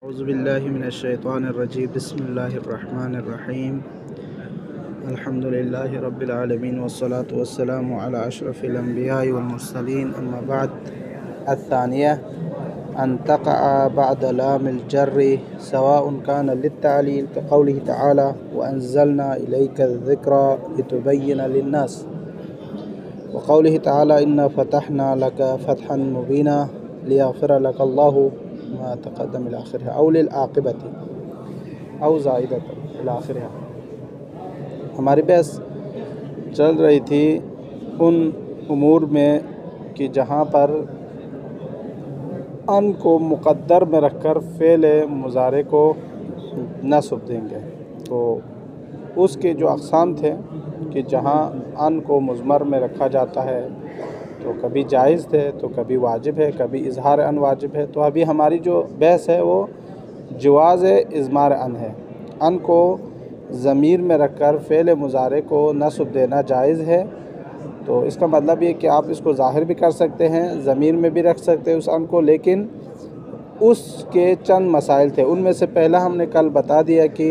اعوذ باللہ من الشیطان الرجیم بسم اللہ الرحمن الرحیم الحمدللہ رب العالمین والصلاة والسلام علی اشرف الانبیاء والمرسلین اما بعد الثانیہ ان تقع بعد لام الجر سواء كان للتعلیل كقوله تعالی وانزلنا الیک الذکر لتبین للناس وقوله تعالی انا فتحنا لك فتحا مبینا لیغفر لك اللہ ما تقدم الى آخرها او للعاقبت او زائدت الى آخرها۔ ہماری بحث چل رہی تھی ان امور میں کہ جہاں پر ان کو مقدر میں رکھ کر فعل مضارع کو نصب دیں گے، تو اس کے جو اقسام تھے کہ جہاں ان کو مضمر میں رکھا جاتا ہے تو کبھی جائز ہے تو کبھی واجب ہے، کبھی اظہار ان واجب ہے۔ تو ابھی ہماری جو بحث ہے وہ جواز اضمار ان ہے۔ ان کو ضمیر میں رکھ کر فعل مضارع کو نصب دینا جائز ہے، تو اس کا مطلب یہ کہ آپ اس کو ظاہر بھی کر سکتے ہیں، ضمیر میں بھی رکھ سکتے ہیں اس ان کو، لیکن اس کے چند مسائل تھے۔ ان میں سے پہلا ہم نے کل بتا دیا کہ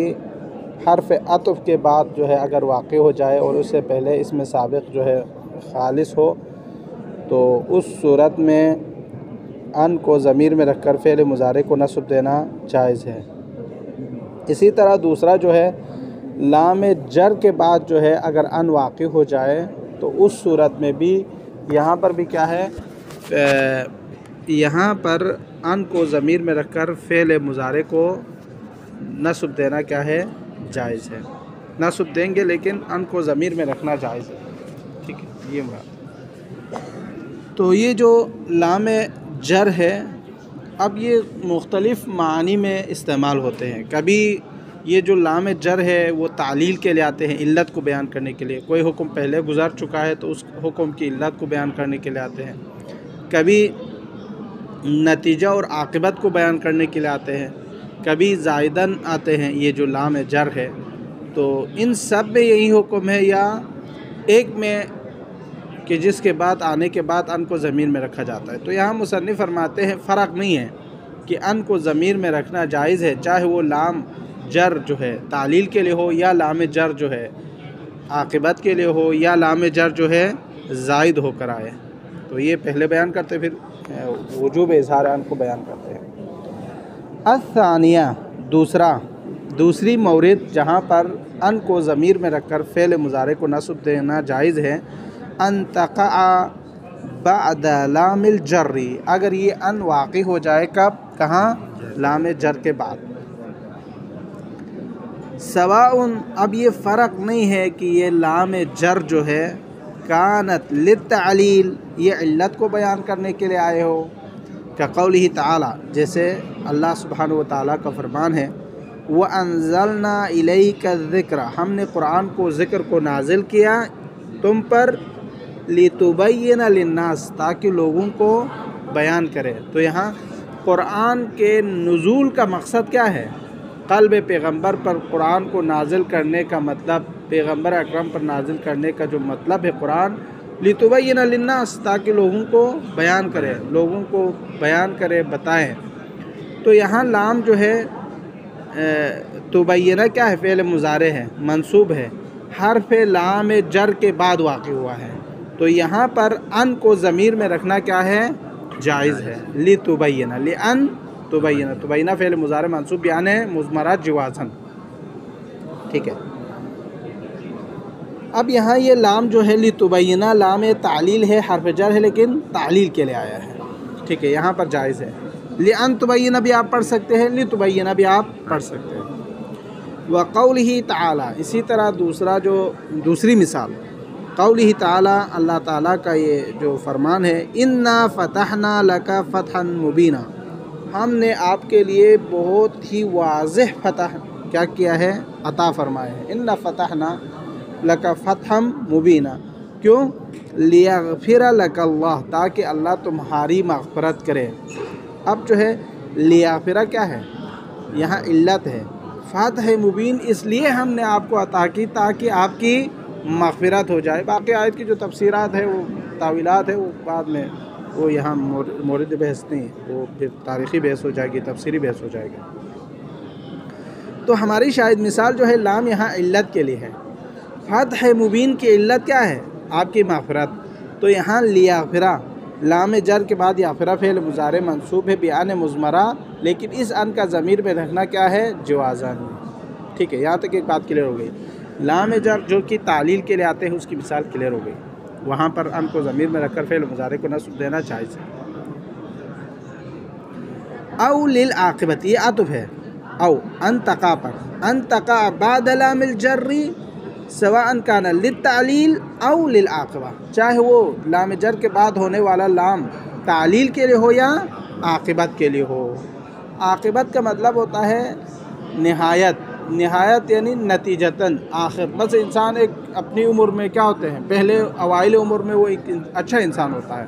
حرف عطف کے بعد جو ہے اگر واقع ہو جائے اور اس سے پہلے اس میں سابق جو ہے خالص ہو تو اس صورت میں ان کو ضمیر میں رکھ کر فعل مضارع کو نصب دینا جائز ہے۔ اسی طرح دوسرا جو ہے لام جر کے بعد جو ہے اگر ان واقع ہو جائے تو اس صورت میں بھی یہاں پر بھی کیا ہے، یہاں پر ان کو ضمیر میں رکھ کر فعل مضارع کو نصب دینا کیا ہے، جائز ہے۔ نصب دیں گے لیکن ان کو ضمیر میں رکھنا جائز ہے، ٹھیک ہے، یہ مراد۔ تو یہ جو لام جر ہے اب یہ مختلف معانی میں استعمال ہوتے ہیں۔ کبھی یہ جو لام جر ہے وہ تعلیل کے لیے آتے ہیں، علت کو بیان کرنے کے لیے، کوئی حکم پہلے گزر چکا ہے تو اس حکم کی علت کو بیان کرنے کے لیے آتے ہیں۔ کبھی نتیجہ اور عاقبت کو بیان کرنے کے لیے آتے ہیں، کبھی زائدن آتے ہیں یہ جو لام جر ہے۔ تو ان سب میں یہی حکم ہے یا ایک میں کہ جس کے بعد آنے کے بعد ان کو ضمیر میں رکھا جاتا ہے؟ تو یہاں مصنف فرماتے ہیں فرق نہیں ہے کہ ان کو ضمیر میں رکھنا جائز ہے، چاہے وہ لام جر جو ہے تعلیل کے لیے ہو یا لام جر جو ہے عاقبت کے لیے ہو یا لام جر جو ہے زائد ہو کر آئے۔ تو یہ پہلے بیان کرتے پھر وجوب اظہار ان کو بیان کرتے ہیں۔ الثانیہ دوسری مورد جہاں پر ان کو ضمیر میں رکھ کر فعل مضارع کو نصب دینا جائز ہے، ان تقع بعد لام الجر، اگر یہ ان واقع ہو جائے کب، کہاں، لام جر کے بعد۔ سواء، اب یہ فرق نہیں ہے کہ یہ لام جر جو ہے کانت للتعلیل، یہ علت کو بیان کرنے کے لیے آئے ہو، کقولہ تعالی، جیسے اللہ سبحانہ و تعالیٰ کا فرمان ہے وَأَنزَلْنَا إِلَيْكَ الذِّكْرَ، ہم نے قرآن کو ذکر کو نازل کیا تم پر، لِتُبَيِّنَ لِلنَّاسِ، تاکہ لوگوں کو بیان کرے۔ تو یہاں قرآن کے نزول کا مقصد کیا ہے؟ قلب پیغمبر پر قرآن کو نازل کرنے کا مطلب، پیغمبر اکرم پر نازل کرنے کا جو مطلب ہے قرآن، لِتُبَيِّنَ لِلنَّاسِ، تاکہ لوگوں کو بیان کرے، لوگوں کو بیان کرے، بتائیں۔ تو یہاں لام جو ہے تبینہ کیا ہے، فعل مضارع ہے، منصوب ہے، حرف لام جر کے بعد واقع ہوا ہے، تو یہاں پر ان کو ضمیر میں رکھنا کیا ہے، جائز ہے۔ لِتُبَيِّنَ، لِأَن تُبَيِّنَ، تبینہ فعل مضارع منصوب بیان ہے مضمرات جوازن، ٹھیک ہے۔ اب یہاں یہ لام جو ہے لِتُبَيِّنَ، لام تعلیل ہے، حرف جر ہے لیکن تعلیل کے لیے آیا ہے، ٹھیک ہے، یہاں پر جائز ہے۔ لِأَن تُبَيِّنَ بھی آپ پڑھ سکتے ہیں، لِتُبَيِّنَ بھی آپ پڑھ سکتے ہیں۔ وَقَوْلِهِ تَعَالَى، اسی طرح دوسری مثال قولہ تعالی، اللہ تعالیٰ کا یہ جو فرمان ہے اِنَّا فَتَحْنَا لَكَ فَتْحًا مُبِينًا، ہم نے آپ کے لیے بہت ہی واضح فتح کیا کیا ہے، عطا فرمائے ہیں۔ اِنَّا فَتَحْنَا لَكَ فَتْحًا مُبِينًا، کیوں، لِيَغْفِرَ لَكَ اللَّهُ، تاکہ اللہ تمہاری مغفرت کرے۔ اب جو ہے لیغفرہ کیا ہے، یہاں علت ہے، فتح مبین اس لیے ہم نے آپ کو عطا کی تاکہ آپ کی مغفرت ہو جائے۔ باقی آیت کی جو تفسیرات ہے وہ تاویلات ہے، وہ بعد میں وہ یہاں مورد بحث نہیں ہے، وہ پھر تاریخی بحث ہو جائے گی، تفسیری بحث ہو جائے گا۔ تو ہماری شاہد مثال جو ہے لام یہاں علت کے لیے ہے۔ فتح مبین کی علت کیا ہے؟ آپ کی مغفرت۔ تو یہاں لیغفرہ، لام جر کے بعد یغفرہ فعل مضارع منصوب ہے بان مضمرہ، لیکن اس ان کا ضمیر میں رکھنا کیا ہے؟ جوازن۔ ٹھیک ہے، یہاں تک ایک بات کلیئر ہو گئی۔ لام جر جو کہ تعلیل کے لیے آتے ہیں اس کی مثال کلیئر ہو گئی، وہاں پر ان کو ضمیر میں رکھ کر فعل مضارع کو نصب دینا جائز ہے۔ او للعاقبت، یہ عطف ہے، او ان تقع پر، ان تقع بعد لام الجر سواء کان للتعلیل او للعاقبہ، چاہے وہ لام جر کے بعد ہونے والا لام تعلیل کے لیے ہو یا عاقبت کے لیے ہو۔ عاقبت کا مطلب ہوتا ہے نہایت، نہایت یعنی نتیجتاً آخر۔ بس انسان ایک اپنی عمر میں کیا ہوتے ہیں، پہلے اوائل عمر میں وہ ایک اچھا انسان ہوتا ہے،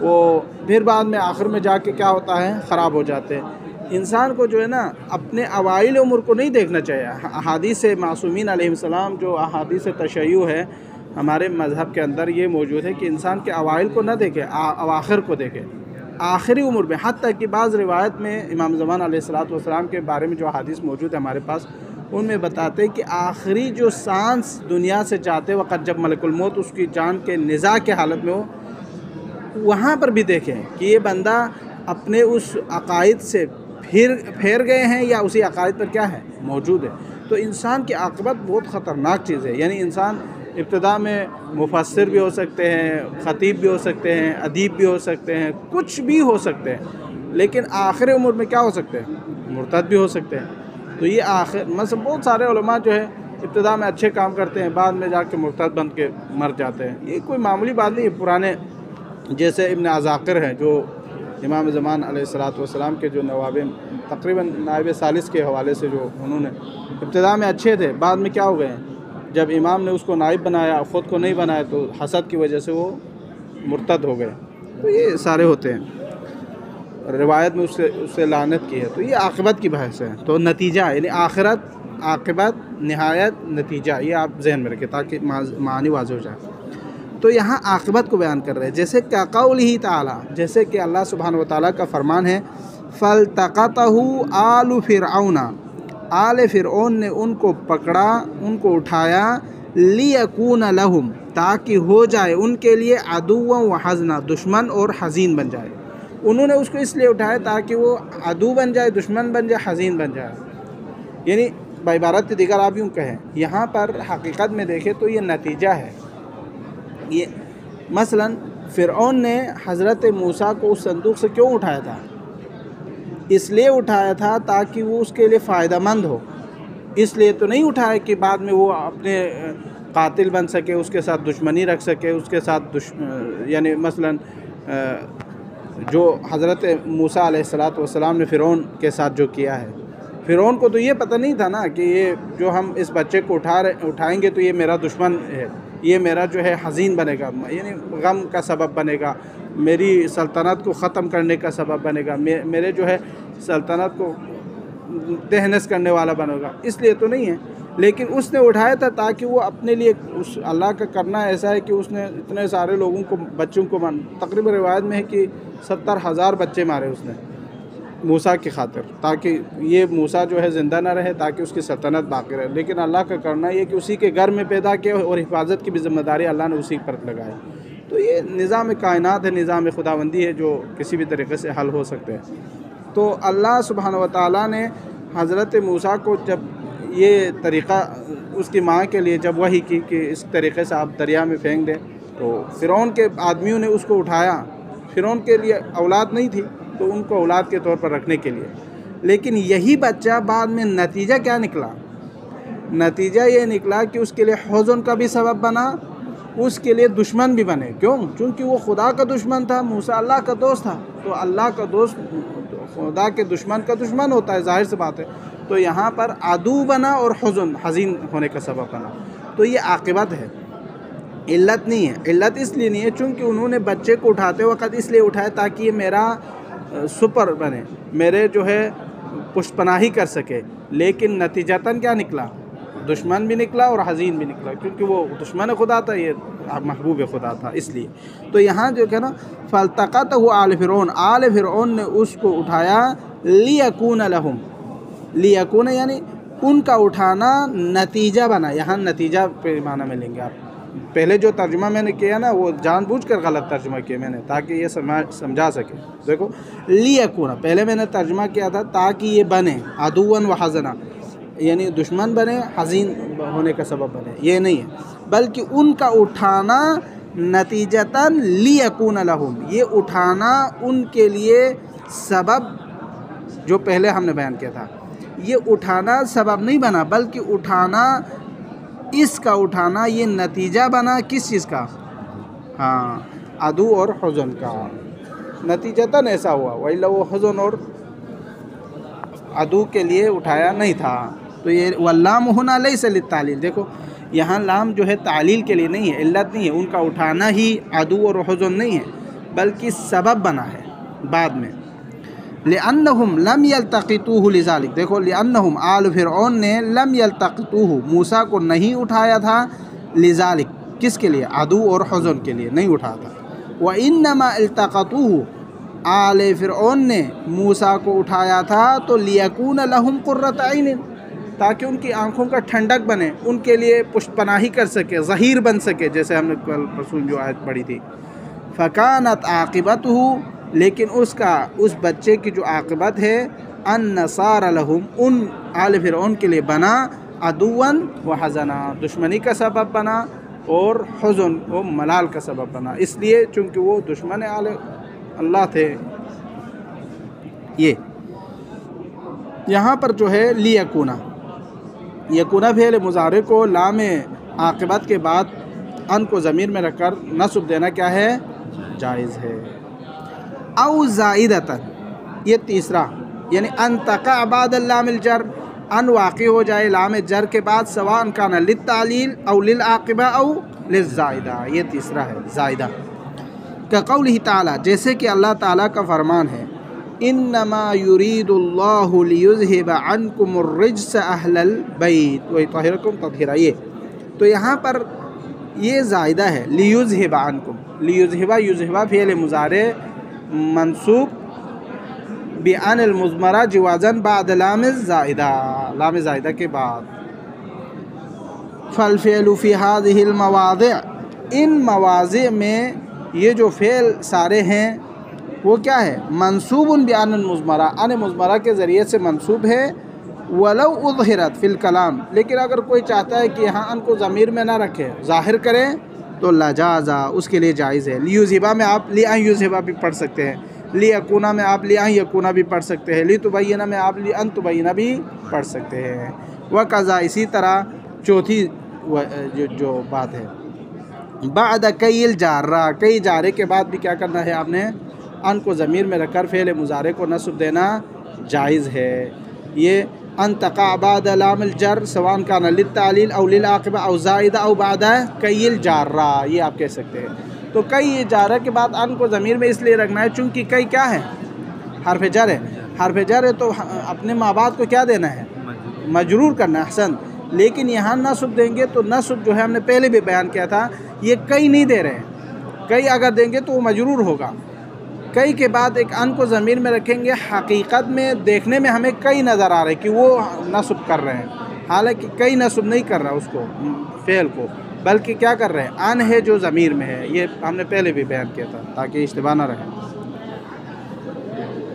وہ پھر بعد میں آخر میں جا کے کیا ہوتا ہے، خراب ہو جاتے ہیں۔ انسان کو جو ہے نا اپنے اوائل عمر کو نہیں دیکھنا چاہیے۔ احادیث معصومین علیہ السلام، جو احادیث تشیع ہے ہمارے مذہب کے اندر، یہ موجود ہے کہ انسان کے اوائل کو نہ دیکھے، اواخر کو دیکھے، آخری عمر میں۔ حتیٰ کہ بعض روایت میں امام زمان علیہ السلام کے بارے میں جو احادیث موجود ہے ہمارے پاس، ان میں بتاتے ہیں کہ آخری جو سانس دنیا سے جاتے وقت جب ملک الموت اس کی جان کے نزاع کے حالت میں ہو، وہاں پر بھی دیکھیں کہ یہ بندہ اپنے اس عقائد سے پھیر گئے ہیں یا اسی عقائد پر کیا ہے، موجود ہے۔ تو انسان کی عاقبت بہت خطرناک چیز ہے، یعنی انسان ابتدا میں مفسر بھی ہو سکتے ہیں، خطیب بھی ہو سکتے ہیں، ادیب بھی ہو سکتے ہیں، کچھ بھی ہو سکتے ہیں، لیکن آخر عمر میں کیا ہو سکتے ہیں، مرتد بھی ہو سکتے ہیں۔ تو یہ مثلا بہت سارے علماء جو ہے ابتدا میں اچھے کام کرتے ہیں، بعد میں جا کے مرتد بن کے مر جاتے ہیں۔ یہ کوئی معمولی بات نہیں ہے۔ پرانے جیسے ابن عساکر ہیں، جو امام زمان علیہ السلام کے جو نواب، تقریباً نائب ثالث کے حوالے سے، جو انہوں نے ابتدا میں اچھے تھے، بعد میں کیا ہو گئے ہیں، جب امام نے اس کو نائب بنایا، خود کو نہیں بنایا، تو حسد کی وجہ سے وہ مرتد ہو گئے۔ تو یہ سارے ہوتے ہیں، روایت میں اس سے لعنت کی ہے۔ تو یہ عاقبت کی بحث ہے۔ تو نتیجہ یعنی آخرت، عاقبت، نہایت، نتیجہ، یہ آپ ذہن میں رکھیں تاکہ معنی واضح ہو جائے۔ تو یہاں عاقبت کو بیان کر رہے ہیں، جیسے کہ قولہ تعالیٰ، جیسے کہ اللہ سبحانہ وتعالیٰ کا فرمان ہے، فَالْتَقَطَهُ آلُ فِرْعَوْنَ، آل فرعون نے ان کو پکڑا، ان کو اٹھایا، لِيَكُونَ لَهُمْ، تاکہ ہو جائے ان کے لیے عدواً وحزنا، دشمن اور حزین بن جائے۔ انہوں نے اس کو اس لیے اٹھایا تاکہ وہ عدو بن جائے، دشمن بن جائے، حزین بن جائے۔ یعنی بعبارت دیگر آپ یوں کہیں، یہاں پر حقیقت میں دیکھیں تو یہ نتیجہ ہے۔ یہ مثلا فرعون نے حضرت موسیٰ کو اس صندوق سے کیوں اٹھایا تھا؟ اس لیے اٹھایا تھا تاکہ وہ اس کے لیے فائدہ مند ہو۔ اس لیے تو نہیں اٹھایا کہ بعد میں وہ اپنے قاتل بن سکے، اس کے ساتھ دشمنی رکھ سکے، اس کے ساتھ یعنی مثلا جو حضرت موسیٰ علیہ السلام نے فرعون کے ساتھ جو کیا ہے، فرعون کو تو یہ پتہ نہیں تھا نا کہ یہ جو ہم اس بچے کو اٹھائیں گے تو یہ میرا دشمن ہے، یہ میرا جو ہے حزین بنے گا، یعنی غم کا سبب بنے گا، میری سلطنت کو ختم کرنے کا سبب بنے گا، میرے جو ہے سلطنت کو تہنس کرنے والا بنے گا۔ اس لیے تو نہیں ہے، لیکن اس نے اٹھایا تھا تاکہ وہ اپنے لیے، اس اللہ کا کرنا ایسا ہے کہ اس نے اتنے سارے لوگوں کو، بچوں کو تقریباً روایت میں ہے کہ 70,000 بچے مارے اس نے موسیٰ کی خاطر، تاکہ یہ موسیٰ جو ہے زندہ نہ رہے، تاکہ اس کی سلطنت باقی رہے۔ لیکن اللہ کا کرنا یہ کہ اسی کے گھر میں پیدا کیا، اور حفاظت کی بھی ذمہ داری اللہ نے اسی پر لگائی۔ تو یہ نظام کائنات ہے، نظام خداوندی ہے، جو کسی بھی طریقے سے حل ہو سکتے ہیں۔ تو اللہ سبحانہ وتعالیٰ نے حضرت موسیٰ کو جب یہ طریقہ اس کی ماں کے لیے جب وحی کی کہ اس طریقے سے آپ دریا میں پھینک دیں، تو فرعون کے آدمیوں نے اس کو اٹھایا۔ فرعون کے لیے اولاد نہیں تھی تو ان کو اولاد کے طور پر رکھنے کے لیے، لیکن یہی بچہ بعد میں نتیجہ کیا نکلا؟ نتیجہ یہ نکلا کہ اس کے لیے حزن کا بھی سبب بنا، اس کے لیے دشمن بھی بنے۔ کیوں؟ چونکہ وہ خدا کا دشمن تھا، موسیٰ اللہ کا دوست تھا، تو اللہ کا دوست خدا کے دشمن کا دشمن ہوتا ہے، ظاہر سی بات ہے۔ تو یہاں پر عدو بنا اور حزین ہونے کا سبب بنا۔ تو یہ عاقبت ہے، علت نہیں ہے۔ علت اس لیے نہیں ہے چونکہ انہوں نے بچے کو اٹھاتے وقت اس لیے اٹھایا تاکہ یہ میرا سپر بنے، میرے جو ہے پشت پناہی کر سکے، لیکن نتیجتاً کیا نکلا؟ دشمن بھی نکلا اور حزین بھی نکلا، کیونکہ وہ دشمن خدا تھا، یہ محبوب خدا تھا، اس لیے۔ تو یہاں جو کہ نا فالتقطہ آل فرعون، آل فرعون نے اس کو اٹھایا، لیکون لہم، لیکون یعنی ان کا اٹھانا نتیجہ بنا، یہاں نتیجہ پہ معنی میں لیں گے آپ۔ پہلے جو ترجمہ میں نے کیا نا وہ جان بوجھ کر غلط ترجمہ کیا میں نے، تاکہ یہ سمجھا سکے۔ دیکھو لیکون، پہلے میں نے ترجمہ کیا تھا تاکہ یہ بنے عدواً و حزنا، یعنی دشمن بنے، حزین ہونے کا سبب بنے، یہ نہیں ہے، بلکہ ان کا اٹھانا نتیجتاً لیکون لہم، یہ اٹھانا ان کے لیے سبب، جو پہلے ہم نے بیان کیا تھا، یہ اٹھانا سبب نہیں بنا، بلکہ اٹھانا، اس کا اٹھانا یہ نتیجہ بنا کس چیز کا؟ ہاں، عدو اور حزن کا، نتیجتاً ایسا ہوا، وَإِلَّا وہ حزن اور عدو کے لیے اٹھایا نہیں تھا۔ تو یہ واللام ہونا لیس للتعلیل، دیکھو یہاں لام جو ہے تعلیل کے لیے نہیں ہے، علت نہیں ہے، ان کا اٹھانا ہی عدو اور حزن نہیں ہے، بلکہ سبب بنا ہے بعد میں۔ لأنہم لم یلتقطوہ لذالک، دیکھو لأنہم آل فرعون نے لم یلتقطوہ، موسیٰ کو نہیں اٹھایا تھا، لذالک کس کے لیے؟ عدو اور حزن کے لیے نہیں اٹھایا تھا۔ وإنما التقطوہ، آل فرعون نے موسیٰ کو اٹھایا تھا تو لیکون لہم قرۃ عین، تاکہ ان کی آنکھوں کا ٹھنڈک بنے، ان کے لیے پشت پناہی کر سکے، ظہیر بن سکے، جیسے ہم نے کل پرسوں جو آیت پڑھی تھی۔ فکانت عاقبتہ، لیکن اس بچے کی جو عاقبت ہے، ان صار لہم، ان آل فرعون کے لیے بنا عدواً و حزنا، دشمنی کا سبب بنا اور حزن و ملال کا سبب بنا، اس لیے چونکہ وہ دشمن اللہ تھے۔ یہ یہاں پر جو ہے لیکونا، یکونا فعل مضارع کو لام عاقبت کے بعد ان کو ضمیر میں رکھ کر نصب دینا کیا ہے؟ جائز ہے۔ او زائدتاً، یہ تیسرا، یعنی ان تقع بعد اللام الجر، ان واقع ہو جائے لام جر کے بعد، سواء کان للتعلیل او للعاقبہ او للزائدہ، یہ تیسرا ہے زائدہ۔ کقولہ تعالی، جیسے کہ اللہ تعالیٰ کا فرمان ہے، انما یرید اللہ لیذہب عنکم الرجس اہل البیت ویطہرکم تطہیرا، یہ تو یہاں پر یہ زائدہ ہے، لیذہب عنکم، لیذہب، یذہب فعل مضارع منصوب بان المضمرہ جوازاً بعد لام الزائدہ، لام زائدہ کے بعد۔ فالفعل فی ہذہ المواضع، ان مواضع میں یہ جو فعل سارے ہیں وہ کیا ہے؟ منصوب بان المضمرہ، ان مضمرہ کے ذریعے سے منصوب ہے، ولو اظہرت فی الکلام، لیکن اگر کوئی چاہتا ہے کہ یہاں ان کو ضمیر میں نہ رکھے، ظاہر کرے، تو لجازا، اس کے لیے جائز ہے۔ لیذہبا میں آپ لیان یذہبا بھی پڑھ سکتے ہیں، لیکونا میں آپ لیان یکونا بھی پڑھ سکتے ہیں، لیتبینا میں آپ لیان تبینا بھی پڑھ سکتے ہیں۔ وقضا، اسی طرح چوتھی جو بات ہے، بعد کئی الجارہ، کئی جارے کے بعد بھی کیا کرنا ہے آپ نے؟ ان کو ضمیر میں رکھ کر فعل مضارع کو نصب دینا جائز ہے۔ یہ ان تقع بعد لام الجر سواء کان للتعلیل او للعاقبہ او زائدہ او بعد کئی الجارہ، یہ آپ کہہ سکتے ہیں۔ تو کئی جارہ کے بعد ان کو ضمیر میں اس لیے رکھنا ہے چونکہ کئی کیا ہے؟ حرف جر ہے، حرف جر ہے تو اپنے ماں باپ کو کیا دینا ہے؟ مجرور کرنا ہے، احسن۔ لیکن یہاں نصب دیں گے تو نصب جو ہے ہم نے پہلے بھی بیان کیا تھا، یہ کئی نہیں دے رہے ہیں، کئی اگر دیں گے تو وہ مجرور ہوگا۔ کئی کے بعد ایک ان کو ضمیر میں رکھیں گے، حقیقت میں دیکھنے میں ہمیں کئی نظر آ رہے کہ وہ نصب کر رہے ہیں، حالانکہ کئی نصب نہیں کر رہا اس کو، فعل کو، بلکہ کیا کر رہے ہیں؟ ان ہے جو ضمیر میں ہے، یہ ہم نے پہلے بھی بیان کیا تھا تاکہ اشتباہ نہ رہے۔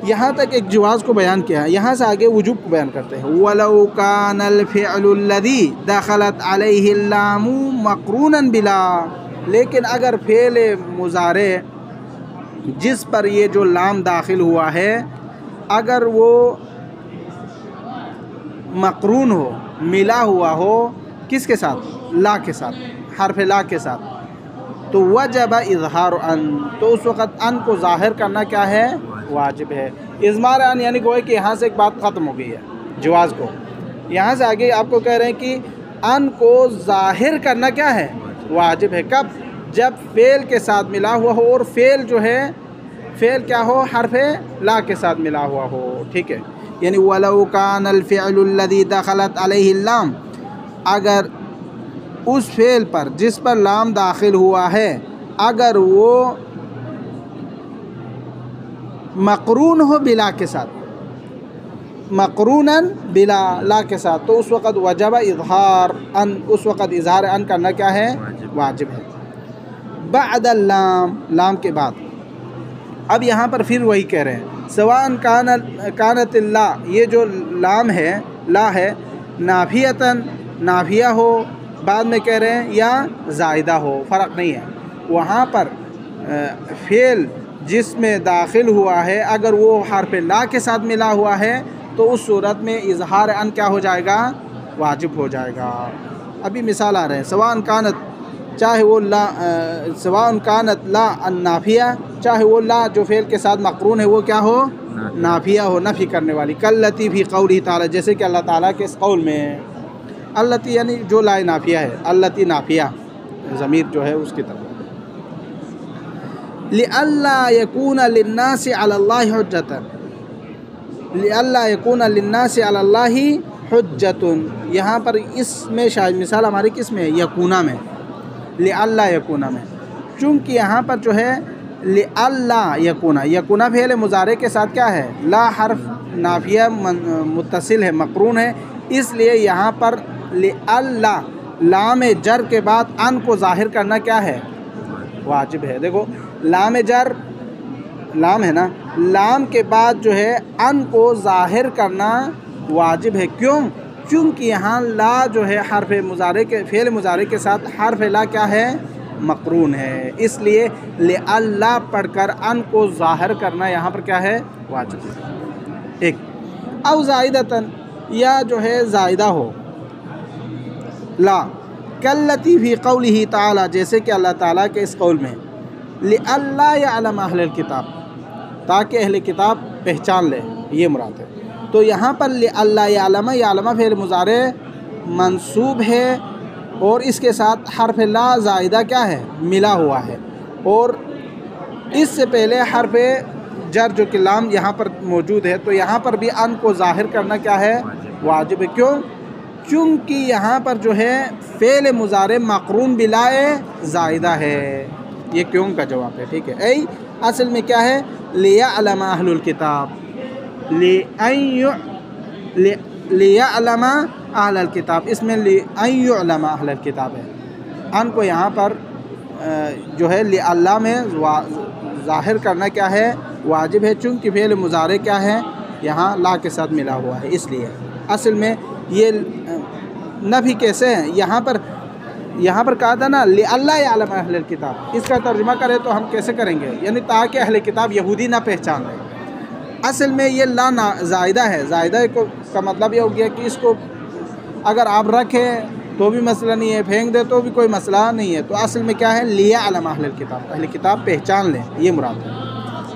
یہاں تک ایک جواز کو بیان کیا ہے، یہاں سے آگے وجوب کو بیان کرتے ہیں۔ وَلَوْ كَانَ الْفِعْلُ الَّذِي دَخَلَتْ عَلَيْهِ اللَّامُ مَقْرُونًا بِلَا، لیکن اگر فعل مضارع جس پر یہ جو لام داخل ہوا ہے، اگر وہ مقرون ہو، ملا ہوا ہو، کس کے ساتھ؟ لا کے ساتھ، حرف لا کے ساتھ، تو وجب اظہار ان، تو اس وقت ان کو ظاہر کرنا کیا ہے؟ واجب ہے۔ اظہار ان یعنی گوئے کہ یہاں سے ایک بات ختم ہو گئی ہے جواز کو، یہاں سے آگے آپ کو کہہ رہے ہیں کہ ان کو ظاہر کرنا کیا ہے؟ واجب ہے۔ کب؟ جب فعل کے ساتھ ملا ہوا ہو، اور فعل جو ہے، فعل کیا ہو؟ حرف لا کے ساتھ ملا ہوا ہو، ٹھیک ہے؟ یعنی وَلَوْ كَانَ الْفِعْلُ الَّذِي دَخَلَتْ عَلَيْهِ اللَّامُ، اگر اس فعل پر جس پر لام داخل ہوا ہے اگر وہ مقرون ہو بلا کے ساتھ، مقروناً بلا لا کے ساتھ، تو اس وقت وجب اظہار ان، اس وقت اظہار ان کرنا کیا ہے؟ واجب ہے۔ بعد اللام، لام کے بعد۔ اب یہاں پر پھر وہی کہہ رہے ہیں سواء کانت اللہ، یہ جو لام ہے لا ہے، نافیتاً نافیہ ہو بعد میں کہہ رہے ہیں، یا زائدہ ہو، فرق نہیں ہے۔ وہاں پر فعل جس میں داخل ہوا ہے اگر وہ حرف لا کے ساتھ ملا ہوا ہے تو اس صورت میں اظہار ان کیا ہو جائے گا؟ واجب ہو جائے گا۔ ابھی مثال آ رہے ہیں سواء کانت، چاہے وہ لا، سواء کانت لا النافیہ، چاہے وہ لا جو فعل کے ساتھ مقرون ہے وہ کیا ہو؟ نافیہ ہو، نفی کرنے والی۔ کاللتی فی قولہ تعالی، جیسے کہ اللہ تعالیٰ کے اس قول میں، التی یعنی جو لا نافیہ ہے، التی نافیہ ضمیر جو ہے اس کی طرف۔ لئلا یکون للناس علی اللہ حجۃ، لئلا یکون للناس علی اللہ حجۃ، یہاں پر اس میں شاید مثال ہماری کس میں ہے؟ یکونا میں، لئلا یکونا میں، چونکہ یہاں پر جو ہے لئلا یکونا، یکونا فعل مضارع کے ساتھ کیا ہے؟ لا حرف نافیہ متصل ہے، مقرون ہے، اس لیے یہاں پر لئلا لام جر کے بعد ان کو ظاہر کرنا کیا ہے؟ واجب ہے۔ دیکھو لام جر، لام ہے نا، لام کے بعد جو ہے ان کو ظاہر کرنا واجب ہے۔ کیوں؟ چونکہ یہاں لا جو ہے حرف مضارع کے، فعل مضارع کے ساتھ حرف لا کیا ہے؟ مقرون ہے، اس لیے لئلا پڑھ کر ان کو ظاہر کرنا یہاں پر کیا ہے؟ واجب ہے۔ ایک او زائدتاً، یا جو ہے زائدہ ہو لا، کاللتی فی قولہ تعالی، جیسے کہ اللہ تعالیٰ کے اس قول میں، لئلا یعلم اہل الکتاب، تاکہ اہل کتاب پہچان لے، یہ مراد ہے۔ تو یہاں پر لئلا یعلم، یعلم فعل مضارع منصوب ہے اور اس کے ساتھ حرف لا زائدہ کیا ہے؟ ملا ہوا ہے، اور اس سے پہلے حرف جر جو کہ لام یہاں پر موجود ہے، تو یہاں پر بھی ان کو ظاہر کرنا کیا ہے؟ واجب ہے۔ کیوں؟ چونکہ یہاں پر جو ہے فعل مضارع مقرون بلا زائدہ ہے، یہ کیوں کا جواب ہے، ٹھیک ہے۔ ای اصل میں کیا ہے؟ لیعلم اہل الکتاب، لیعلم اہل الکتاب، اس میں لئن یعلم اہل الکتاب ہے، ان کو یہاں پر جو ہے لئلا میں ظاہر کرنا کیا ہے؟ واجب ہے، چونکہ فعل مضارع کیا ہے؟ یہاں لا کے ساتھ ملا ہوا ہے، اس لیے اصل میں یہ نفی کیسے ہیں؟ یہاں پر کہا تھا نا لئلا یعلم اہل الکتاب، اس کا ترجمہ کرے تو ہم کیسے کریں گے؟ یعنی تاکہ اہل کتاب یہودی نہ پہچان لیں۔ اصل میں یہ لا زائدہ ہے، زائدہ کا مطلب یہ ہو گیا کہ اس کو اگر آپ رکھیں تو بھی مسئلہ نہیں ہے، پھینک دے تو بھی کوئی مسئلہ نہیں ہے، تو اصل میں کیا ہے؟ لیعلم اہل الکتاب، اہل کتاب پہچان لیں، یہ مراد ہے۔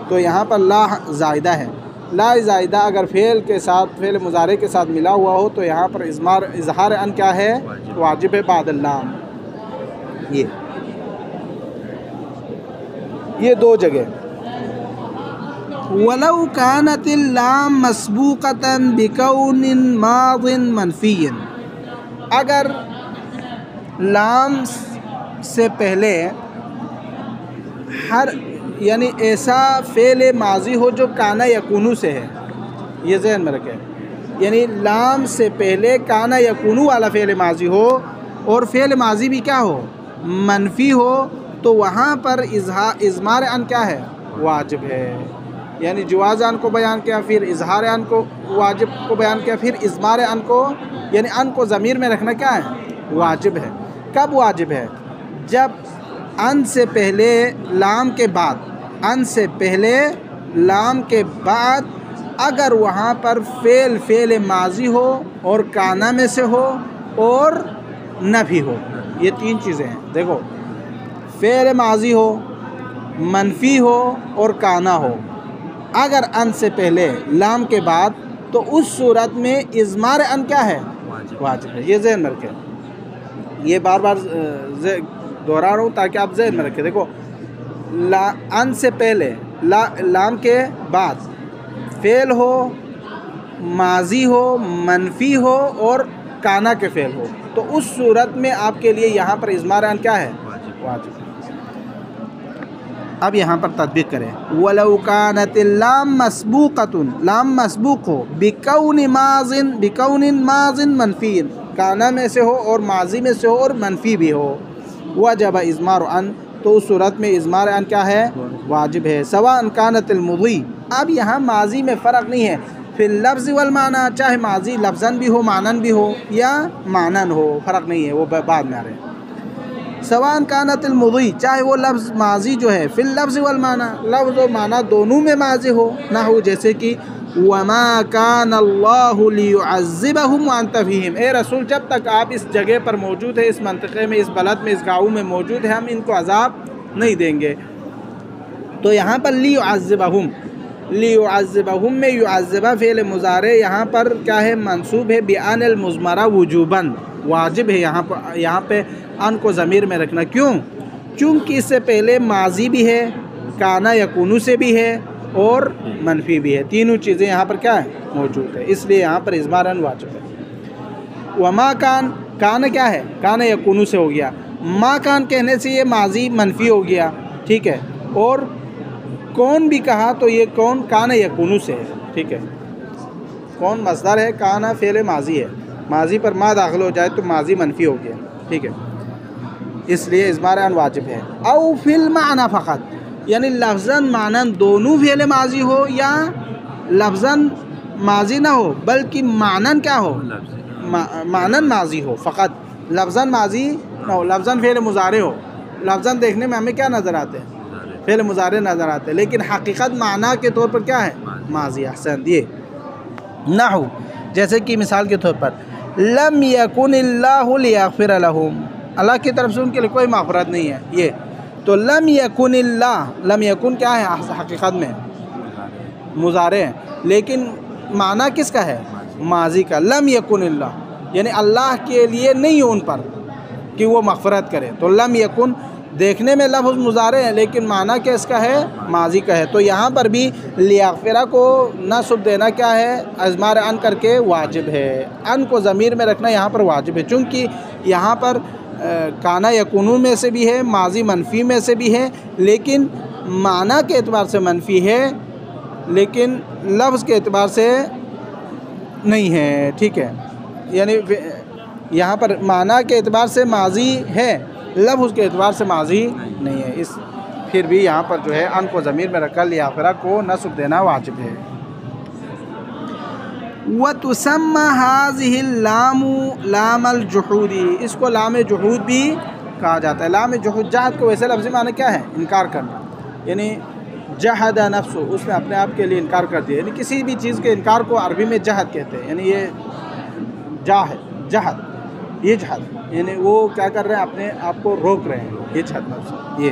تو یہاں پر لا زائدہ ہے، لا زائدہ اگر فعل کے ساتھ، فعل مضارع کے ساتھ ملا ہوا ہو تو یہاں پر اظہار ان کیا ہے؟ واجب ہے بعد اللام۔ یہ دو جگہ۔ وَلَوْ كَانَتِ اللَّامُ مَسْبُوقَةً بِكَوْنٍ مَاضٍ مَنْفِيٍّ، اگر لام سے پہلے یعنی ایسا فعل ماضی ہو جو کانا یکونو سے ہے، یہ ذہن میں رکھیں، یعنی لام سے پہلے کانا یکونو والا فعل ماضی ہو اور فعل ماضی بھی کیا ہو؟ منفی ہو، تو وہاں پر اضمار ان کیا ہے؟ واجب ہے۔ یعنی جواز ان کو بیان کیا، پھر اظہار ان کو واجب کو بیان کیا، پھر اضمار ان کو، یعنی ان کو ضمیر میں رکھنا کیا ہے؟ واجب ہے۔ کب واجب ہے؟ جب ان سے پہلے لام کے بعد، ان سے پہلے لام کے بعد اگر وہاں پر فعل ماضی ہو اور کانا میں سے ہو اور نفی ہو، یہ تین چیزیں ہیں۔ دیکھو فعل ماضی ہو، منفی ہو اور کانا ہو، اگر ان سے پہلے لام کے بعد، تو اس صورت میں اضمار ان کیا ہے؟ واجب ہے، یہ ذہن میں رکھیں۔ یہ بار بار دہرا رہا ہوں تاکہ آپ ذہن میں رکھیں۔ دیکھو ان سے پہلے لام کے بعد فعل ہو، ماضی ہو، منفی ہو اور کانا کے فعل ہو تو اس صورت میں آپ کے لیے یہاں پر اضمار ان کیا ہے؟ واجب۔ اب یہاں پر تطبیق کریں، وَلَوْ كَانَتِ اللَّامُ مَسْبُوقَةٌ، لام مسبوق ہو بِكَوْنِ ماضٍ منفی، کانا میں سے ہو اور ماضی میں سے ہو اور منفی بھی ہو، وجب اضمار ان، تو اس صورت میں اضمار ان کیا ہے؟ واجب ہے۔ سواء كانت المضی، اب یہاں ماضی میں فرق نہیں ہے، فی اللفظ والمعنی، چاہے ماضی لفظاً بھی ہو معنن بھی ہو یا معنن ہو، فرق نہیں ہے، وہ بعد میں آ رہے ہیں۔ سواء كانت المضی، چاہے وہ لفظ ماضی جو ہے فی اللفظ والمعنی، لفظ و معنی دونوں میں ماضی ہو، نہ ہو جیسے کہ وَمَا كَانَ اللَّهُ لِيُعَذِّبَهُمْ وَأَنْتَ فِيهِمْ، اے رسول جب تک آپ اس جگہ پر موجود ہے، اس منطقے میں، اس بلد میں، اس گاؤں میں موجود ہے، ہم ان کو عذاب نہیں دیں گے۔ تو یہاں پر لیعذبہم میں یعذبہ فعل مضارع یہاں پر کیا ہے؟ منصوب ہے بِأَنَ الْمُضْمَرَ وُجُوبًا، واجب ہے یہاں پہ ان کو ضمیر میں رکھنا۔ کیوں؟ چونکہ اس سے پہلے ماضی بھی ہے، کانا یکونو سے بھی ہے اور منفی بھی ہے، تینوں چیزیں یہاں پر کیا ہے؟ موجود ہے، اس لیے یہاں پر اضمار ان واجب ہے۔ وما کان کیا ہے؟ کان یکونو سے ہو گیا، ما کان کہنے سے یہ ماضی منفی ہو گیا، ٹھیک ہے، اور کون بھی کہا تو یہ کون کان یکونو سے ہے، ٹھیک ہے، کون مصدر ہے، کانا فعل ماضی ہے، ماضی پر ما داخل ہو جائے تو ماضی منفی ہو گیا، ٹھیک ہے، اس لیے اضمار ان واجب ہے۔ او فی المعنی فقط، یعنی لفظاً معنن دونوں فعل ماضی ہو، یا لفظاً ماضی نہ ہو بلکہ معنن کیا ہو؟ معنن ماضی ہو، فقط لفظاً ماضی نہ ہو، لفظاً فعل مضارع ہو۔ لفظاً دیکھنے میں ہمیں کیا نظر آتے ہیں؟ فعل مضارع نظر آتے ہیں، لیکن حقیقت معنی کے طور پر کیا ہے؟ ماضی۔ احسن، یہ نحو جیسے کہ مثال کے طور پر لم یکن اللہ لیغفر لہم، اللہ کی طرف سے ان کے لیے کوئی مغفرت نہیں ہے، یہ تو لم یکن اللہ، لم یکن کیا ہے؟ حقیقت میں مضارع ہے، لیکن معنی کس کا ہے؟ ماضی کا۔ لم یکن اللہ یعنی اللہ کے لیے نہیں ان پر کہ وہ مغفرت کرے، تو لم یکن دیکھنے میں لفظ مضارع ہے لیکن معنی کس کا ہے؟ ماضی کا ہے۔ تو یہاں پر بھی لیغفرہ کو نصب دینا کیا ہے؟ اضمار ان کر کے واجب ہے، ان کو ضمیر میں رکھنا یہاں پر واجب ہے، چونکہ یہاں پر کانا یکونو میں سے بھی ہے، ماضی منفی میں سے بھی ہے، لیکن معنی کے اعتبار سے منفی ہے لیکن لفظ کے اعتبار سے نہیں ہے، ٹھیک ہے، یعنی یہاں پر معنی کے اعتبار سے ماضی ہے، لفظ کے اعتبار سے ماضی نہیں ہے، اس پھر بھی یہاں پر جو ہے ان کو ضمیر میں رکھ کر لیغفرہ کو نصب دینا واجب ہے۔ وَتُسَمَّى هَذِهِ اللَّامُ لَامَ الْجُحُودِ، اس کو لام جحود بھی کہا جاتا ہے۔ لام جحود، جہد کو ویسے لفظی معنی کیا ہے؟ انکار کرنا، یعنی جہد نفس، اس نے اپنے آپ کے لیے انکار کر دیا، یعنی کسی بھی چیز کے انکار کو عربی میں جہد کہتے ہیں، یعنی یہ جہد، یہ جہد یعنی وہ کیا کر رہے ہیں؟ اپنے آپ کو روک رہے ہیں، یہ جہد نفس، یہ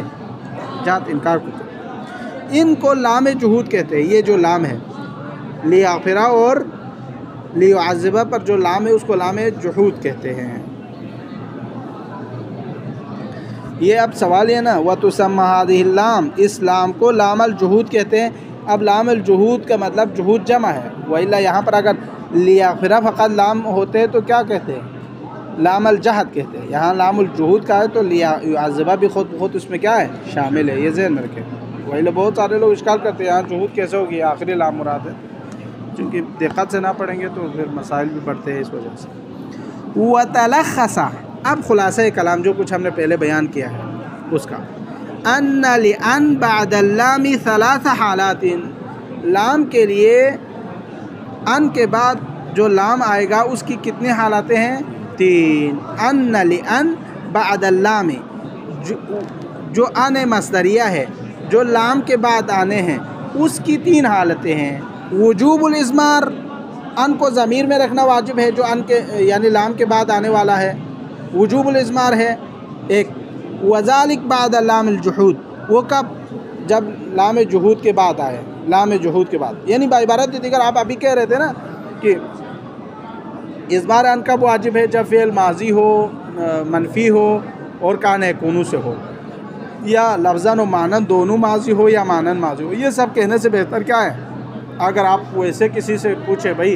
جہد انکار کو کہتے ہیں، ان کو لام جحود کہتے ہیں۔ یہ جو لام ہے لیغفرہ اور لیعذبہ پر جو لام ہے اس کو لام جحود کہتے ہیں۔ یہ اب سوال ہے نا، وَتُسَمَّى هَذِهِ اللَّامُ، اس لام کو لام الجحود کہتے ہیں۔ اب لام الجحود کا مطلب جحود جمع ہے، وَإِلَّا یہاں پر اگر لیغفرہ فقط لام ہوتے تو کیا کہتے ہیں؟ لام الجہد کہتے ہیں، یہاں لام الجحود کا ہے تو لیعذبہ بھی خود اس میں کیا ہے؟ شامل ہے، یہ ذہن میں رکھیں۔ وَإِلَّا بہت سارے لوگ اشکال کرتے ہیں یہاں جحود کیسے ہوگی، آخری لام مراد ہے، چونکہ دقت سے نہ پڑھیں گے تو پھر مسائل بھی بڑھتے ہیں اس وجہ سے۔ وَتَلَخَّصَ، اب خلاصہ کلام جو کچھ ہم نے پہلے بیان کیا ہے اس کا، أَنَّ لِأَنْ بَعْدَ اللَّامِ ثَلَاثَ حَالَاتٍ، لام کے لیے ان کے بعد جو لام آئے گا اس کی کتنے حالتیں ہیں؟ 3۔ أَنَّ لِأَنْ بَعْدَ اللَّامِ، جو ان مصدریہ ہے جو لام کے بعد آنے ہیں اس کی 3 حالتیں ہیں۔ وجوب الاضمار، ان کو ضمیر میں رکھنا واجب ہے جو ان کے یعنی لام کے بعد آنے والا ہے، وجوب الاضمار ہے ایک۔ وذالک بعد لام الجحود، وہ کب؟ جب لام جحود کے بعد آئے، لام جحود کے بعد، یعنی بعبارت دیگر آپ ابھی کہہ رہے تھے نا کہ اضمار ان کب واجب ہے؟ جب فعل ماضی ہو، منفی ہو اور کان یکونو سے ہو، یا لفظاً و معنن دونوں ماضی ہو یا معنن ماضی ہو۔ یہ سب کہنے سے بہتر کیا ہے؟ اگر آپ ویسے کسی سے پوچھے بھائی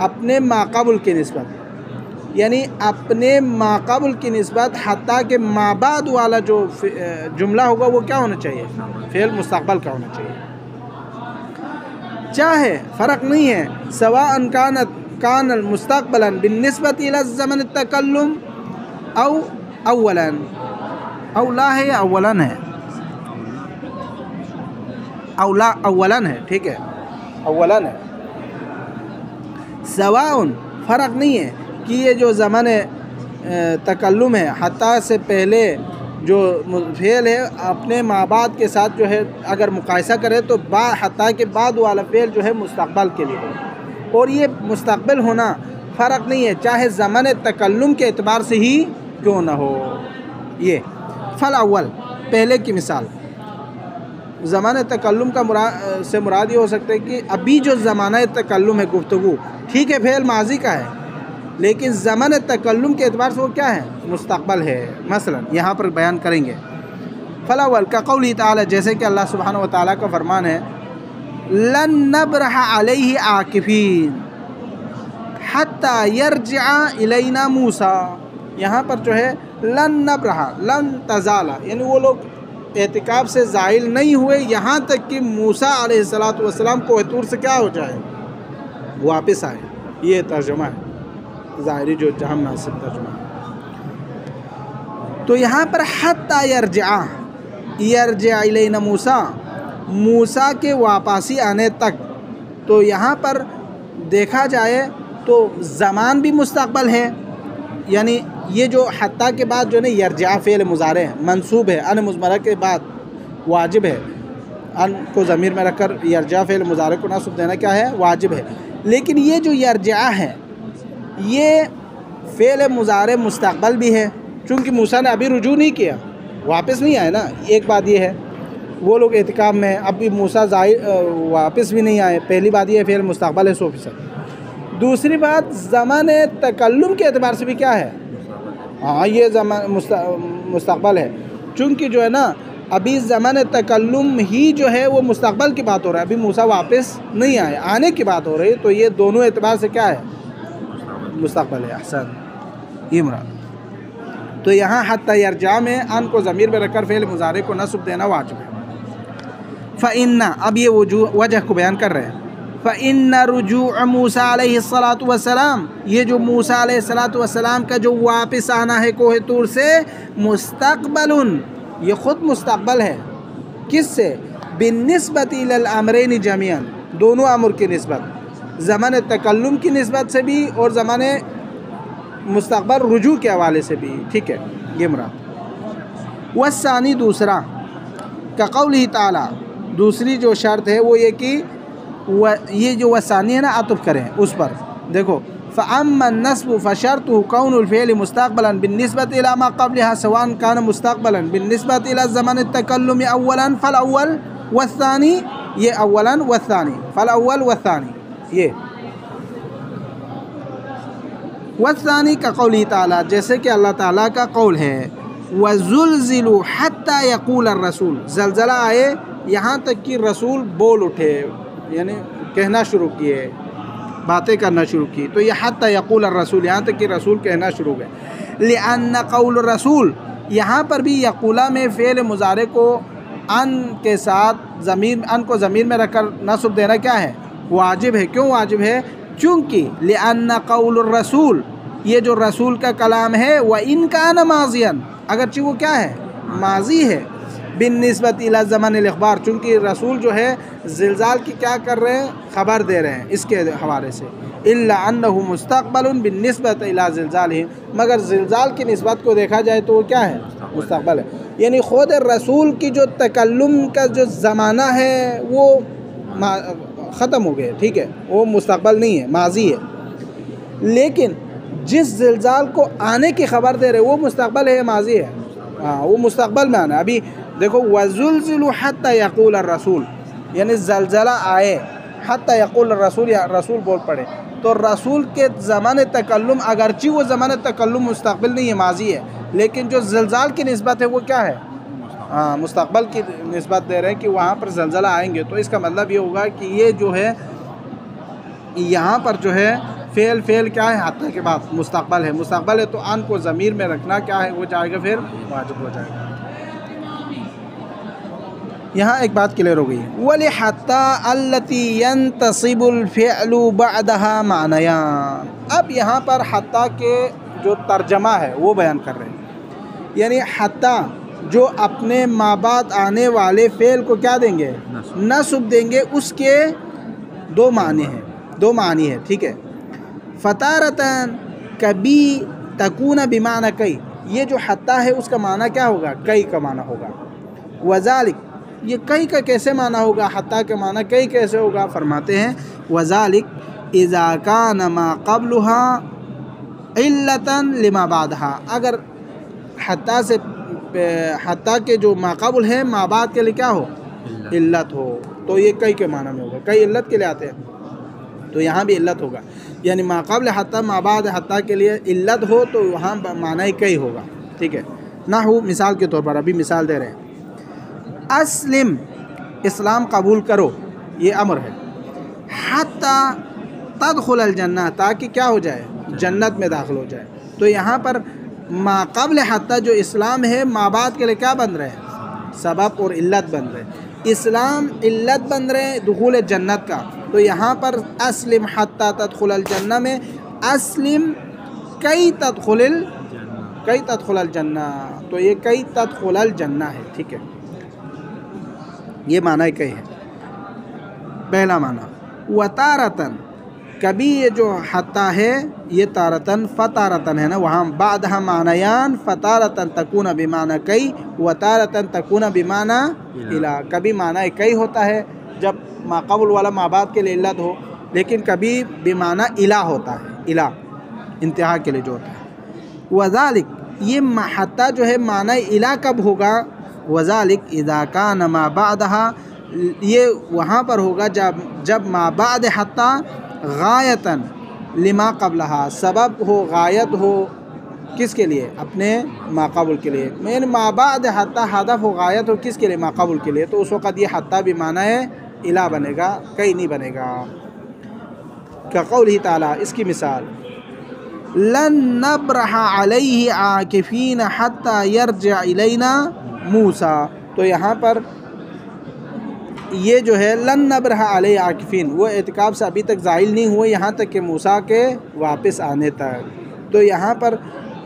اپنے ماقبل کی نسبت، یعنی اپنے ماقبل کی نسبت، حتیٰ کہ ما بعد والا جو جملہ ہوگا وہ کیا ہونا چاہیے؟ فعل مستقبل کا ہونا چاہیے. چاہے فرق نہیں ہے سواء کان المستقبلا بالنسبة الى الزمن التکلم او اولا، اولا ہے یا اولا ہے؟ اولا اولا ہے، ٹھیک ہے، اولا ہے. سواء فرق نہیں ہے کہ یہ جو زمن تکلم ہے حتیٰ سے پہلے جو فعل ہے اپنے ما بعد کے ساتھ جو ہے اگر مقایسہ کرے تو حتیٰ کہ بعد والا فعل جو ہے مستقبل کے لیے ہو، اور یہ مستقبل ہونا فرق نہیں ہے چاہے زمن تکلم کے اعتبار سے ہی کیوں نہ ہو. یہ فالاول پہلے کی مثال، زمانہ تکلم کا سے مراد یہ ہو سکتا ہے کہ ابھی جو زمانہ تکلم ہے گفتگو، ٹھیک ہے فعل ماضی کا ہے لیکن زمانہ تکلم کے اعتبار سے وہ کیا ہے؟ مستقبل ہے. مثلا یہاں پر بیان کریں گے. فالاول کا قولی تعالی، جیسے کہ اللہ سبحانہ و تعالیٰ کا فرمان ہے لن نبرح علیہ عاکفین حتی یرجع الینا موسیٰ. یہاں پر جو ہے لن نبرح، لن تزالا، یعنی وہ لوگ اعتکاف سے زائل نہیں ہوئے یہاں تک کہ موسیٰ علیہ السلام کوہ طور سے کیا ہو جائے؟ واپس آئے. یہ ترجمہ ہے ظاہری جو جہاں مناسب ترجمہ ہے. تو یہاں پر حتی یرجع الینا موسیٰ، موسیٰ کے واپسی آنے تک. تو یہاں پر دیکھا جائے تو زمان بھی مستقبل ہے، یعنی یہ جو حتیٰ کے بعد جو ہے یرجع فعل مضارع ہے، منصوب ہے، ان مضمرہ کے بعد واجب ہے، ان کو ضمیر میں رکھ کر یرجع فعل مضارع کو نصب دینا کیا ہے؟ واجب ہے. لیکن یہ جو یرجع ہے یہ فعل مضارع مستقبل بھی ہے چونکہ موسیٰ نے ابھی رجوع نہیں کیا، واپس نہیں آئے نا. ایک بات یہ ہے وہ لوگ اعتکاف میں، اب بھی موسیٰ واپس بھی نہیں آئے. پہلی بات یہ ہے فعل مستقبل ہے 100%. دوسری بات زمان تکلم کے اعتبار سے بھی کیا ہے؟ ہاں یہ زمان مستقبل ہے چونکہ جو ہے نا ابھی زمان تکلم ہی جو ہے وہ مستقبل کی بات ہو رہا ہے، ابھی موسیٰ واپس نہیں آئے، آنے کی بات ہو رہی ہے. تو یہ دونوں اعتبار سے کیا ہے؟ مستقبل ہے. احسن، یہ مراد. تو یہاں حتی یرجع میں ان کو ضمیر میں رکھ کر فعل مضارع کو نصب دینا واجب ہے. فإن، اب یہ وجہ کو بیان کر رہے ہیں. فإن رجوع موسیٰ علیہ السلام، یہ جو موسیٰ علیہ السلام کا جو واپس آنا ہے کوہ طور سے، مستقبل، یہ خود مستقبل ہے. کس سے؟ بالنسبت الی الامرین جميعا، دونوں امر کی نسبت، زمان تکلم کی نسبت سے بھی اور زمان مستقبل رجوع کے حوالے سے بھی. ٹھیک ہے، یہ مراد. والثانی، دوسرا، کقولہ تعالی، دوسری جو شرط ہے وہ یہ کہ یہ جو والثانی ہے نا عطف کریں اس پر. دیکھو فأما النصب فشرطه كون الفعل مستقبلا بالنسبة إلى ما قبلها سواء كان مستقبلا بالنسبة إلى زمن التكلم أولا فالأول والثاني، یہ اولا والثاني، فالأول والثاني. یہ والثاني كقوله تعالی، جیسے کہ اللہ تعالیٰ کا قول ہے وَزُلْزِلُوا حَتَّى يَقُولَ الرَّسُولُ، زلزلہ آئے یہاں تک کہ رسول بول اٹھے، یعنی کہنا شروع کیے، باتیں کرنا شروع کی. تو یہ حتی یقول الرسول، یہاں تک کہ رسول کہنا شروع گئے. لأن قول الرسول، یہاں پر بھی یقولہ میں فعل مضارع کو ان کے ساتھ ان کو ضمیر میں رکھ کر نصب دینا کیا ہے؟ واجب ہے. کیوں واجب ہے؟ چونکہ لأن قول الرسول، یہ جو رسول کا کلام ہے وَإِن كَانَ ماضيًا، اگرچہ وہ کیا ہے؟ ماضی ہے. بالنسبت الی زمان الاخبار، چونکہ رسول جو ہے زلزال کی کیا کر رہے ہیں؟ خبر دے رہے ہیں اس کے حوالے سے. الا انہ مستقبل بالنسبت الی زلزالہ، مگر زلزال کی نسبت کو دیکھا جائے تو وہ کیا ہے؟ مستقبل ہے. یعنی خود رسول کی جو تکلم کا جو زمانہ ہے وہ ختم ہو گئے، ٹھیک ہے، وہ مستقبل نہیں ہے، ماضی ہے. لیکن جس زلزال کو آنے کی خبر دے رہے وہ مستقبل ہے، ماضی ہے. ہاں وہ مستقبل میں آنا ہے. ابھی دیکھو وَزُلْزِلُوا حَتَّى يَقُولَ الرَّسُولُ، یعنی زلزلہ آئے حتی یقول الرسول، یا رسول بول پڑے. تو رسول کے زمان تکلم، اگرچہ وہ زمان تکلم مستقبل نہیں ہے، ماضی ہے، لیکن جو زلزال کی نسبت ہے وہ کیا ہے؟ ہاں مستقبل کی نسبت دے رہے ہیں کہ وہاں پر زلزلہ آئیں گے. تو اس کا مطلب یہ ہوگا کہ یہ جو ہے یہاں پر جو ہے فعل کیا ہے؟ حتی کے بعد مستقبل ہے، مستقبل ہے تو ان کو ضمیر میں رکھنا کیا ہے؟ وہ جائے گا پھر واجب ہو جائے گا۔ یہاں ایک بات کلیئر ہو گئی، وَلِحَتَّى الَّتِي يَنْتَصِبُ الْفِعْلُ بَعْدَهَا مَعْنَيَانِ۔ اب یہاں پر حتیٰ کے جو ترجمہ ہے وہ بیان کر رہے ہیں، یعنی حتیٰ جو اپنے ما بعد آنے والے فعل کو کیا دیں گے؟ نصب دیں گے، اس کے دو معنی ہے، ٹھیک ہے۔ فَتَارَةً کبھی تکون بمعنی کئی، یہ جو حتیٰ ہے اس کا معنی کیا ہوگا؟ کئی کا معنی ہوگا۔ وَذَلِكَ، یہ کئی کا کیسے معنی ہوگا؟ حتیٰ کا معنی کئی کیسے ہوگا؟ فرماتے ہیں وَذَلِكَ إِذَا كَانَ مَا قَبْلُهَا عِلَّةً لِمَا بَعْدَهَا، اگر حتیٰ کے جو ما قبل ہے ما بعد کے لیے کیا ہو؟ علت ہو، تو یہ کئی کے معنی میں ہوگا۔ کئی علت کے لیے آتے ہیں تو یہاں بھی علت ہوگا، یعنی ما قبل حتیٰ ما بعد حتیٰ کے لیے علت ہو تو وہاں معنی کئی ہوگا، ٹھیک ہے۔ نحو مثال کے طور پر ابھی مثال دے رہے ہیں، اسلم، اسلام قبول کرو، یہ امر ہے، حتیٰ تدخل الجنہ، تاکہ کیا ہو جائے؟ جنت میں داخل ہو جائے۔ تو یہاں پر ما قبل حتیٰ جو اسلام ہے ما بعد کے لیے کیا بن رہے ہیں؟ سبب اور علت بن رہے ہیں۔ اسلام علت بن رہے ہیں دخول جنت کا، تو یہاں پر اسلم حتیٰ تدخل الجنہ میں اسلم کئی تدخل الجنہ، تو یہ کئی تدخل الجنہ ہے، ٹھیک ہے، یہ معنی کئی ہے، پہلا معنی۔ وَتَارَةً، کبھی یہ جو حتیٰ ہے یہ تارتن فتارتن ہے نا، وہاں بعدها معنیان، فتارتن تکون بمعنی کئی وتارتن تکون بمعنی الہ، کبھی معنی کئی ہوتا ہے جب ما قبل والا ما بعد کے لیے علت ہو، لیکن کبھی بمعنی الہ ہوتا ہے، الہ انتہا کے لیے جو ہوتا ہے۔ وذالک، یہ حتیٰ جو ہے معنی الہ کب ہوگا؟ وذالک اذا کان ما بعدها، یہ وہاں پر ہوگا جب ما بعد حتیٰ غایتاً لما قبلہا، سبب ہو، غایت ہو، کس کے لیے؟ اپنے ما قبل کے لیے، میں ما بعد حتیٰ ہدف ہو، غایت ہو کس کے لیے؟ ما قبل کے لیے، تو اس وقت یہ حتیٰ بھی معنی الہ بنے گا، کئی نہیں بنے گا۔ کقولہ تعالیٰ، اس کی مثال، لن نبرح علیہ عاکفین حتی یرجع الینا موسیٰ، تو یہاں پر یہ جو ہے لن نبرح علیہ عاکفین، وہ اعتکاف سے ابھی تک زائل نہیں ہوئے یہاں تک کہ موسیٰ کے واپس آنے تک، تو یہاں پر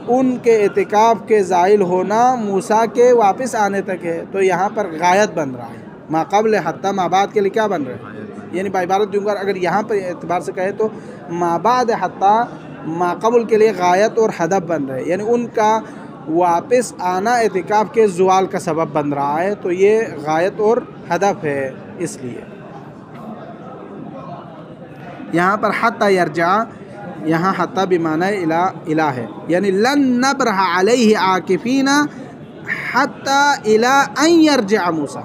ان کے اعتکاف کے زائل ہونا موسیٰ کے واپس آنے تک ہے، تو یہاں پر غایت بن رہا ہے، ما قبل حتیٰ ما بعد کے لیے کیا بن رہا ہے؟ یعنی بعبارت دوں گا، اگر یہاں پر اعتبار سے کہے تو ما بعد حتیٰ ما قبل کے لیے غایت اور ہدف بن رہے، یعنی ان کا واپس آنا اعتکاف کے زوال کا سبب بن رہا ہے، تو یہ غایت اور ہدف ہے، اس لیے یہاں پر حتی یرجع، یہاں حتی بمعنی الہ ہے، یعنی لن نبرح علیہ عاکفین حتی الى ان یرجع موسیٰ،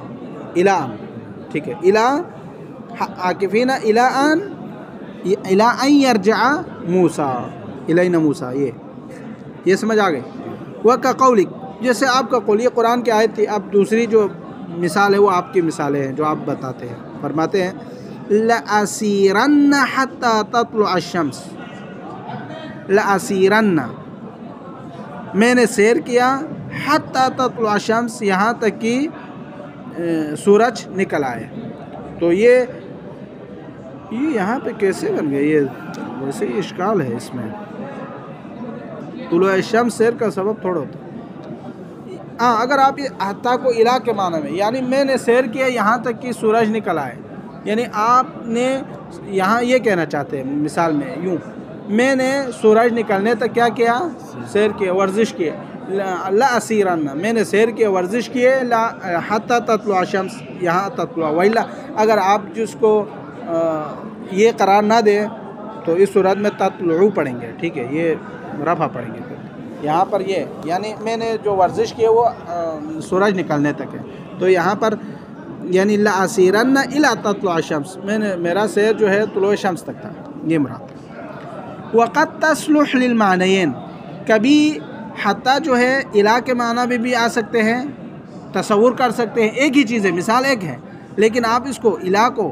الى ان، ٹھیک ہے، الى عاکفین الى ان یرجع موسیٰ، الینا موسیٰ، یہ سمجھ آ گئی۔ وَكَقَوْلِكَ، جیسے آپ کا قول، یہ قرآن کی آیت تھی، اب دوسری جو مثال ہے وہ آپ کی مثالیں ہیں جو آپ بتاتے ہیں، فرماتے ہیں لَأَسِيرَنَّ حَتَّى تَطْلُعَ الشَّمْسِ، لَأَسِيرَنَّ، میں نے سیر کیا، حَتَّى تَطْلُعَ الشَّمْسِ، یہاں تک کہ سورج نکل آئے، تو یہ یہاں پہ کیسے بن گئے؟ یہ ویسے ہی اشکال ہے اس میں، طلوع الشمس سیر کا سبب تھوڑا ہوتا ہے۔ ہاں، اگر آپ یہ حتیٰ کو الہ کے معنی میں، یعنی میں نے سیر کیا یہاں تک کہ سورج نکل آئے، یعنی آپ نے یہاں یہ کہنا چاہتے ہیں مثال میں یوں، میں نے سورج نکلنے تک کیا کیا؟ سیر کیا، ورزش کی، لَأَسِيرَنَّ، میں نے سیر کیا، ورزش کیے، حَتَّى تَطْلُعَ الشَّمْسِ، یہاں تطلع، وَإِلَّا اگر آپ جس کو یہ قرار نہ دیں تو اس صورت میں تطلعو پڑھیں گے، ٹھیک ہے، یہ رفع پڑھیں گے، یہاں پر یہ یعنی میں نے جو ورزش کی وہ سورج نکلنے تک ہے، تو یہاں پر یعنی لَأَسِيرَنَّ إِلَى تَطْلُعَ الشَّمْسِ، میرا سیر جو ہے طلوع شمس تک تھا، یہ مراد۔ وَقَدْ تَصْلُحُ لِلْمَعْنَيَيْنِ، کبھی حتیٰ جو ہے الہ کے معنی میں بھی آ سکتے ہیں، تصور کر سکتے ہیں، ایک ہی چیز ہے، مثال ایک ہے، لیکن آپ اس کو الہ کو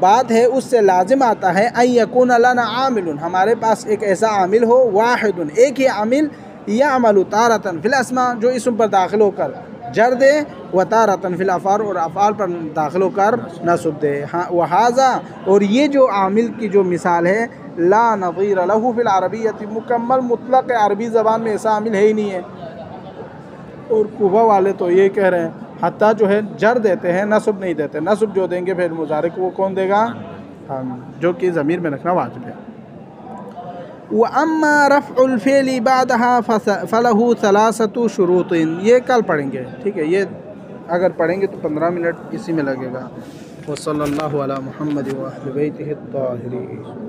بات ہے اس سے لازم آتا ہے ان یکون لنا عامل، ہمارے پاس ایک ایسا عامل ہو، واحد ایک ہی عامل، یعمل تارۃ فی الاسماء جو اسم پر داخل ہو کر جر دے، و تارۃ فی الافعال اور افعال پر داخل ہو کر نصب دے. وہذا اور یہ جو عامل کی جو مثال ہے، لا نظیر لہ فی العربیۃ مکمل مطلق عربی زبان میں ایسا عامل ہے ہی نہیں ہے. اور کوفہ والے تو یہ کہہ رہے ہیں حتیٰ جو ہے جر دیتے ہیں، نصب نہیں دیتے. نصب جو دیں گے فعل مضارع کو وہ کون دے گا؟ ہم، جو کہ ضمیر میں رکھنا واجب ہے. وَأَمَّا رَفْعُ الْفِعْلِ بَعْدَهَا فَلَهُ ثَلَاثَةُ شُرُوطٍ، یہ کل پڑھیں گے، ٹھیک ہے. یہ اگر پڑھیں گے تو 15 منٹ اسی میں لگے گا. وصلی اللہ علی محمد وآلِ بیتہ الطاہرین.